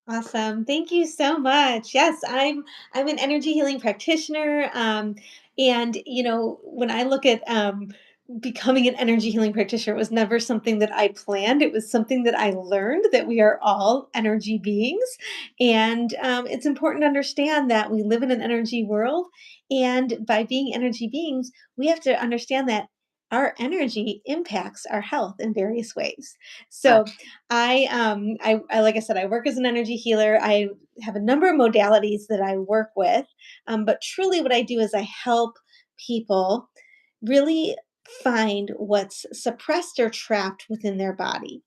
Awesome. Thank you so much. Yes, I'm an energy healing practitioner. And when I look at becoming an energy healing practitioner, it was never something that I planned. It was something that I learned that we are all energy beings. And it's important to understand that we live in an energy world. And by being energy beings, we have to understand that our energy impacts our health in various ways. Right. So I like I said, I work as an energy healer. I have a number of modalities that I work with, but truly, what I do is I help people really find what's suppressed or trapped within their body.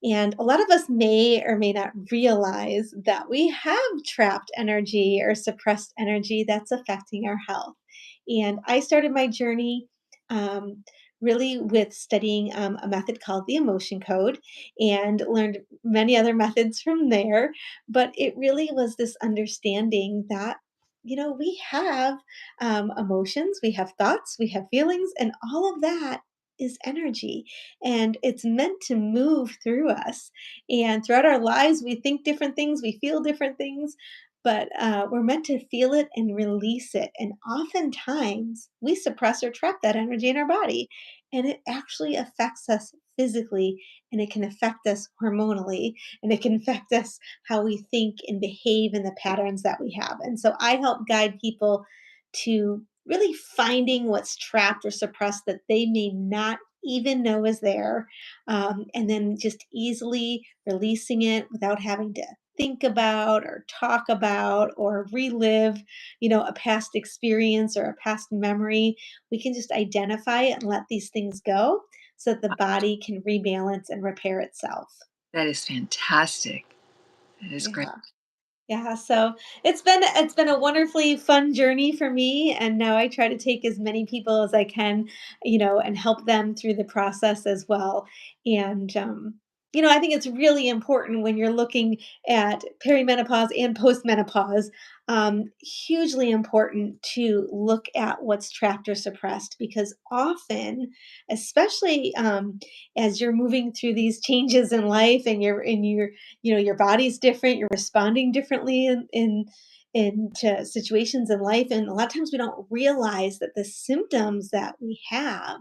And a lot of us may or may not realize that we have trapped energy or suppressed energy that's affecting our health. And I started my journey. Really with studying a method called the emotion code and learned many other methods from there. But it really was this understanding that, we have emotions, we have thoughts, we have feelings, and all of that is energy. And it's meant to move through us. And throughout our lives, we think different things, we feel different things. But we're meant to feel it and release it. And oftentimes we suppress or trap that energy in our body. And it actually affects us physically, and it can affect us hormonally, and it can affect us how we think and behave in the patterns that we have. And so I help guide people to really finding what's trapped or suppressed that they may not even know is there, and then just easily releasing it without having to think about or talk about or relive a past experience or a past memory. We can just identify it and let these things go so that the body can rebalance and repair itself. That is fantastic. That is great. Yeah. Yeah, so it's been a wonderfully fun journey for me, and now I try to take as many people as I can, and help them through the process as well. And I think it's really important when you're looking at perimenopause and postmenopause, hugely important to look at what's trapped or suppressed because often, especially as you're moving through these changes in life and your body's different, you're responding differently into situations in life, and a lot of times we don't realize that the symptoms that we have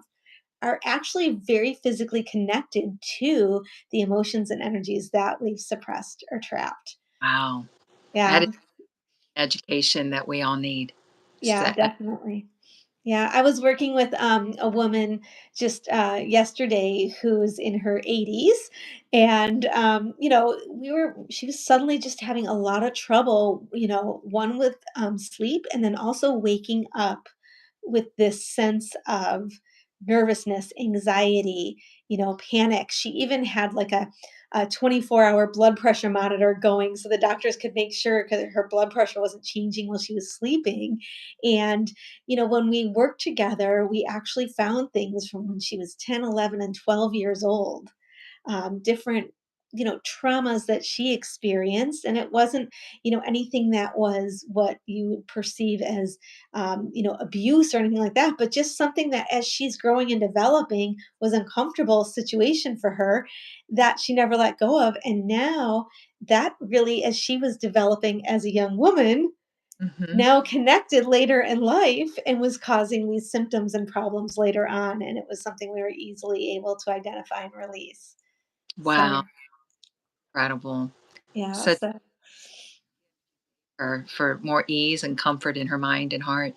are actually very physically connected to the emotions and energies that we've suppressed or trapped. Wow. That is Yeah, education that we all need. yeah, So, definitely. Yeah, I was working with a woman just yesterday who's in her 80s, and she was suddenly just having a lot of trouble. One with sleep, and then also waking up with this sense of nervousness, anxiety, panic. She even had like a 24-hour blood pressure monitor going so the doctors could make sure because her blood pressure wasn't changing while she was sleeping. And when we worked together, we actually found things from when she was 10, 11, and 12 years old, different, traumas that she experienced. And it wasn't, anything that was what you would perceive as, abuse or anything like that, but just something that as she's growing and developing was uncomfortable situation for her that she never let go of. And now that really, as she was developing as a young woman, mhm. now connected later in life and was causing these symptoms and problems later on, and it was something we were easily able to identify and release. So, Wow, incredible. yeah, So so for more ease and comfort in her mind and heart.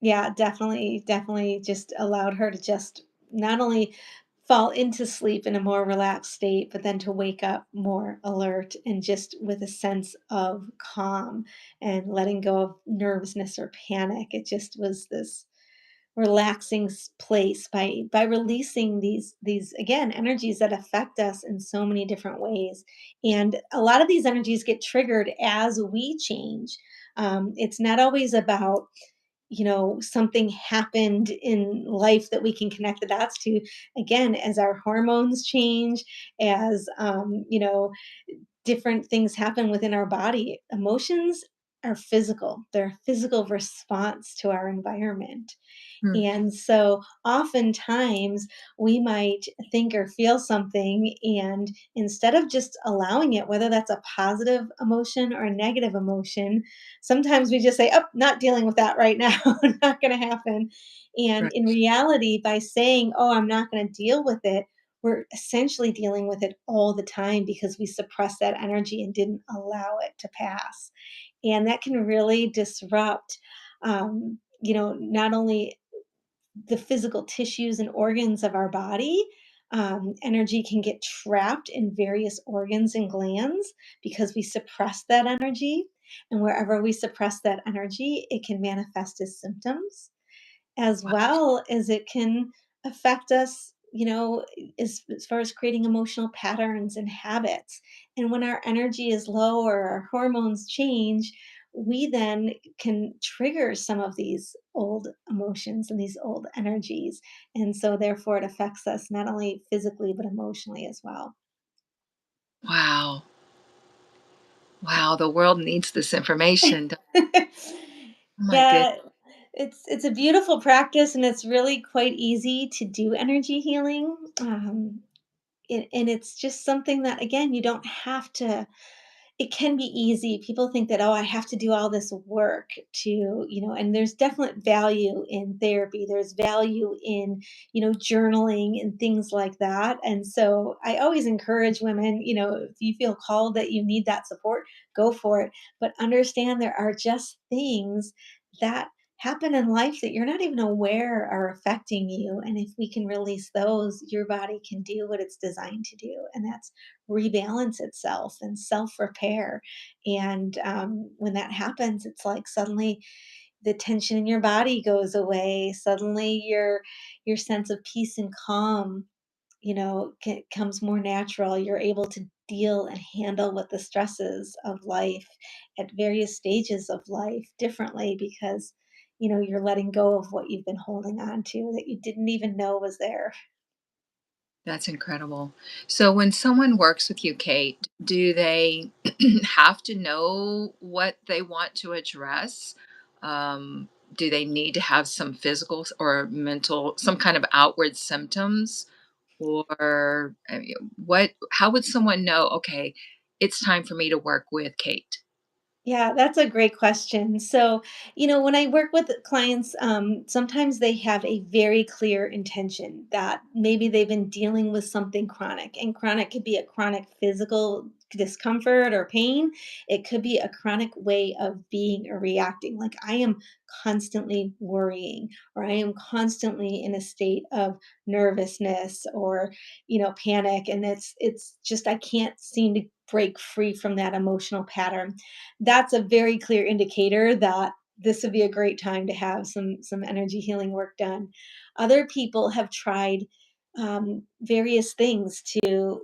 yeah, definitely, definitely just allowed her to just not only fall into sleep in a more relaxed state, but then to wake up more alert and just with a sense of calm and letting go of nervousness or panic. It just was this relaxing place by releasing these again energies that affect us in so many different ways, and a lot of these energies get triggered as we change. It's not always about something happened in life that we can connect the dots to. Again, as our hormones change, as different things happen within our body. Emotions are physical. They're a physical response to our environment. Mm. And so oftentimes we might think or feel something, and instead of just allowing it, whether that's a positive emotion or a negative emotion, sometimes we just say, oh, not dealing with that right now, not going to happen. And Right. in reality, by saying, oh, I'm not going to deal with it, we're essentially dealing with it all the time because we suppressed that energy and didn't allow it to pass. And that can really disrupt, not only the physical tissues and organs of our body. Energy can get trapped in various organs and glands because we suppress that energy. And wherever we suppress that energy, it can manifest as symptoms, as Wow. well as it can affect us, as far as creating emotional patterns and habits. And when our energy is low or our hormones change, we then can trigger some of these old emotions and these old energies. And so, therefore, it affects us not only physically, but emotionally as well. Wow. Wow. The world needs this information. Oh my goodness. Yeah, it's a beautiful practice, and it's really quite easy to do energy healing. And it's just something that, again, you don't have to. It can be easy. People think that, oh, I have to do all this work to, and there's definite value in therapy. There's value in, journaling and things like that. And so I always encourage women, if you feel called that you need that support, go for it. But understand there are just things that happen in life that you're not even aware are affecting you. And if we can release those, your body can do what it's designed to do. And that's rebalance itself and self repair. And when that happens, it's like suddenly the tension in your body goes away. Suddenly your sense of peace and calm, comes more natural. You're able to deal and handle with the stresses of life at various stages of life differently because you're letting go of what you've been holding on to that you didn't even know was there. That's incredible. So when someone works with you, Kate, do they have to know what they want to address? Do they need to have some physical or mental, some kind of outward symptoms? Or what, how would someone know, okay, it's time for me to work with Kate? Yeah, that's a great question. So, when I work with clients, sometimes they have a very clear intention that maybe they've been dealing with something chronic, and chronic could be a chronic physical discomfort or pain. It could be a chronic way of being or reacting. Like I am constantly worrying, or I am constantly in a state of nervousness or, panic. And it's just, I can't seem to break free from that emotional pattern. That's a very clear indicator that this would be a great time to have some energy healing work done. Other people have tried various things to,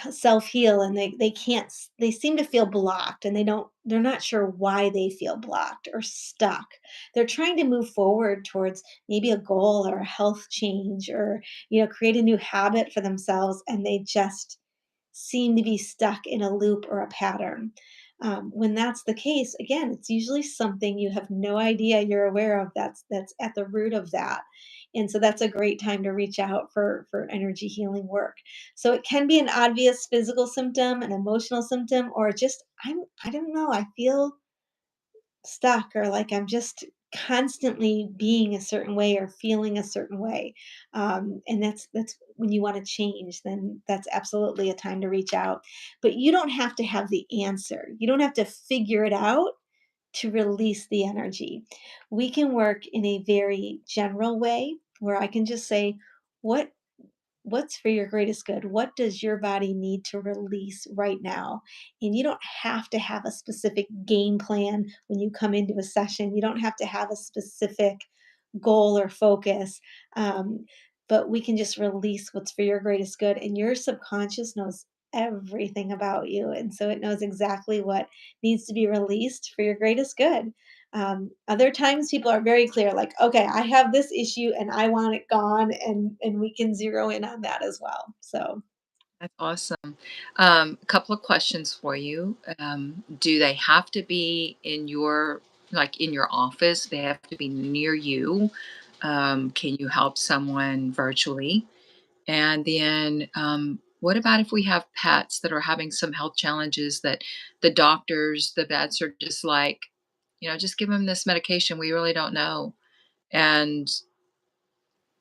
self heal, and they can't. They seem to feel blocked, and they're not sure why they feel blocked or stuck. They're trying to move forward towards maybe a goal or a health change, or create a new habit for themselves, and they just seem to be stuck in a loop or a pattern. When that's the case, again, it's usually something you have no idea you're aware of that's at the root of that. And so that's a great time to reach out for energy healing work. So it can be an obvious physical symptom, an emotional symptom, or just I don't know, I feel stuck, or like I'm just constantly being a certain way or feeling a certain way. And that's when you want to change, then that's absolutely a time to reach out. But you don't have to have the answer. You don't have to figure it out to release the energy. We can work in a very general way where I can just say, what what's for your greatest good? What does your body need to release right now? And you don't have to have a specific game plan when you come into a session. You don't have to have a specific goal or focus. Um, but we can just release what's for your greatest good. And your subconscious knows everything about you. And so it knows exactly what needs to be released for your greatest good. Other times people are very clear, like, okay, I have this issue and I want it gone, and we can zero in on that as well. So That's awesome. A couple of questions for you. Do they have to be in your, like in your office? They have to be near you. Can you help someone virtually? And then, what about if we have pets that are having some health challenges that the doctors, the vets are just like, just give them this medication. We really don't know. And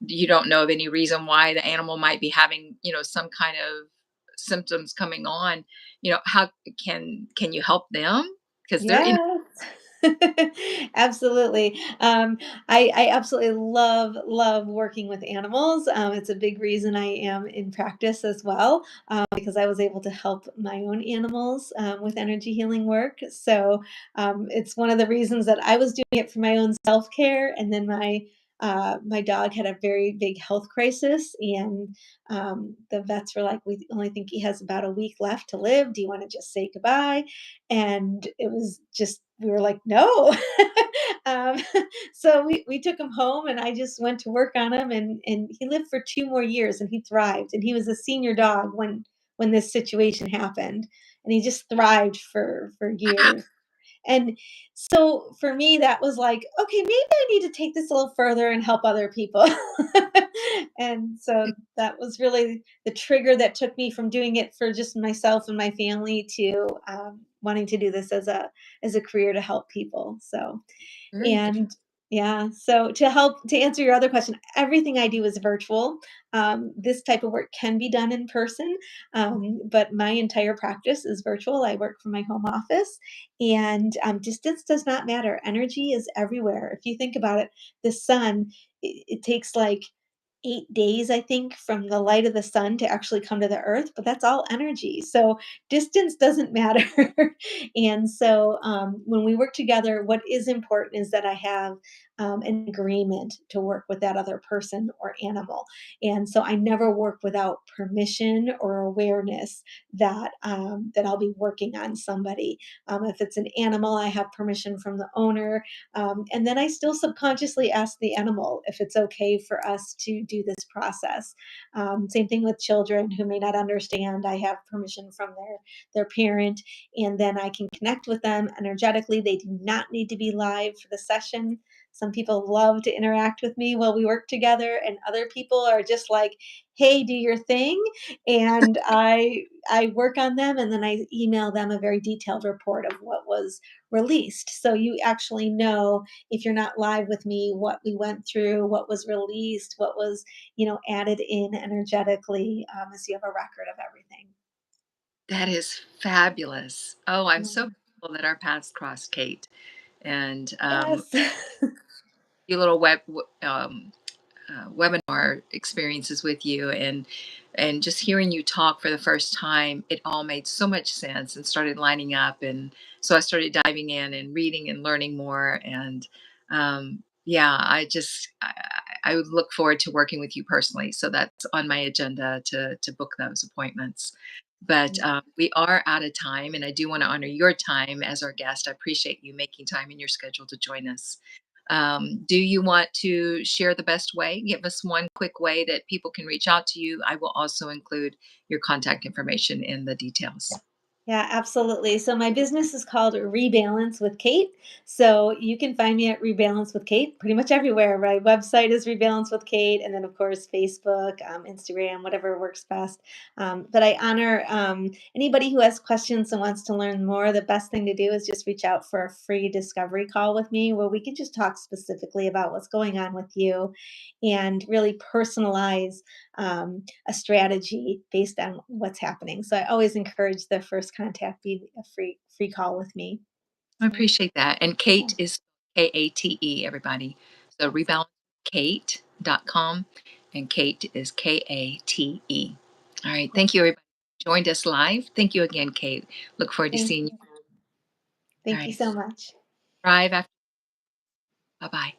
you don't know of any reason why the animal might be having, some kind of symptoms coming on. How can you help them? Because they're in. Yes. Absolutely. I absolutely love working with animals. It's a big reason I am in practice as well, because I was able to help my own animals with energy healing work. So it's one of the reasons that I was doing it for my own self care, and then my dog had a very big health crisis, and the vets were like, "We only think he has about a week left to live. Do you want to just say goodbye?" And it was just we were like, "No." Um, so we took him home, and I just went to work on him, and he lived for 2 more years, and he thrived, and he was a senior dog when this situation happened, and he just thrived for years. And so for me, that was like, okay, maybe I need to take this a little further and help other people. And so that was really the trigger that took me from doing it for just myself and my family to wanting to do this as a career to help people. So Very good. and yeah, so to answer your other question, everything I do is virtual. This type of work can be done in person, but my entire practice is virtual. I work from my home office, and distance does not matter. Energy is everywhere. If you think about it, the sun, it takes like 8 days, I think, from the light of the sun to actually come to the earth, but that's all energy. So distance doesn't matter. And so when we work together, what is important is that I have an agreement to work with that other person or animal. And so I never work without permission or awareness that I'll be working on somebody. If it's an animal, I have permission from the owner, and then I still subconsciously ask the animal if it's okay for us to do this process. Same thing with children who may not understand. I have permission from their parent, and then I can connect with them energetically. They do not need to be live for the session. Some people love to interact with me while we work together, and other people are just like, "Hey, do your thing," and I work on them, and then I email them a very detailed report of what was released. So you actually know, if you're not live with me, what we went through, what was released, what was, added in energetically, as you have a record of everything. That is fabulous. Oh, I'm so Yeah. grateful that our paths crossed, Kate. And Yes. your little webinar experiences with you, and just hearing you talk for the first time, it all made so much sense and started lining up. And so I started diving in and reading and learning more. And yeah, I would look forward to working with you personally. So that's on my agenda to book those appointments. But we are out of time, and I do want to honor your time as our guest. I appreciate you making time in your schedule to join us. Do you want to share the best way? Give us one quick way that people can reach out to you. I will also include your contact information in the details. Yeah, absolutely. So my business is called Rebalance with Kate. So you can find me at Rebalance with Kate pretty much everywhere. My website is Rebalance with Kate, and then of course Facebook, Instagram, whatever works best. But I honor anybody who has questions and wants to learn more. The best thing to do is just reach out for a free discovery call with me, where we can just talk specifically about what's going on with you, and really personalize a strategy based on what's happening. So I always encourage the first contact be a free call with me. I So appreciate that. And yeah, Kate is Kate, everybody. So rebalancekate.com, and Kate is Kate. All right. yeah. Thank you, everybody. Joined us live. Thank you again, Kate. Look forward to Thank seeing you. you. All Thank you right. so much. Thrive after. Bye bye.